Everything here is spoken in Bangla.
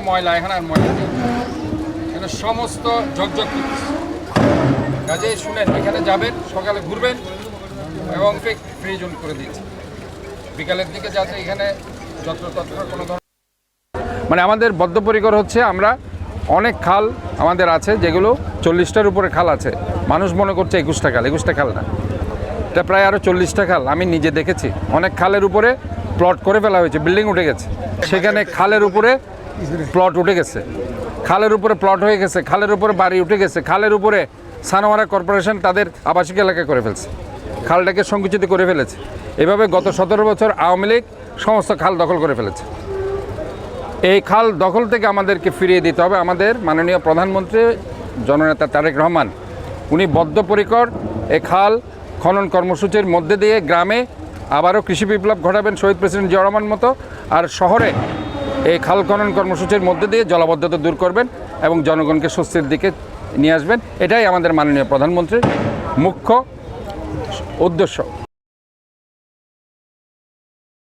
ময়লা, এখানে আর ময়লা নেই, এখানে সমস্ত ঝকঝক করতেছে। কাজেই শুনেন, এখানে যাবেন, সকালে ঘুরবেন এবং ফ্রি জোন করে দিচ্ছি বিকালের দিকে, যাতে এখানে যত্রতত্র কোনো ধরনের মানে আমাদের বদ্ধপরিকর হচ্ছে। আমরা অনেক খাল আমাদের আছে, যেগুলো 40টার উপরে খাল আছে। মানুষ মনে করছে 21টা খাল, 21টা খাল না, এটা প্রায় আরও 40টা খাল। আমি নিজে দেখেছি অনেক খালের উপরে প্লট করে ফেলা হয়েছে, বিল্ডিং উঠে গেছে, সেখানে খালের উপরে প্লট উঠে গেছে, খালের উপরে প্লট হয়ে গেছে, খালের উপরে বাড়ি উঠে গেছে, খালের উপরে সানোয়ারা কর্পোরেশন তাদের আবাসিক এলাকা করে ফেলছে, খালটাকে সংকুচিত করে ফেলেছে। এভাবে গত 17 বছর আওয়ামী লীগ সমস্ত খাল দখল করে ফেলেছে। এই খাল দখল থেকে আমাদেরকে ফিরিয়ে দিতে হবে। আমাদের মাননীয় প্রধানমন্ত্রী জননেতা তারেক রহমান, উনি বদ্ধপরিকর এই খাল খনন কর্মসূচির মধ্যে দিয়ে গ্রামে আবারও কৃষি বিপ্লব ঘটাবেন শহীদ প্রেসিডেন্ট জিয়াউর রহমান মতো, আর শহরে এই খাল খনন কর্মসূচির মধ্যে দিয়ে জলাবদ্ধতা দূর করবেন এবং জনগণকে স্বস্তির দিকে নিয়ে আসবেন। এটাই আমাদের মাননীয় প্রধানমন্ত্রীর মুখ্য উদ্দেশ্য।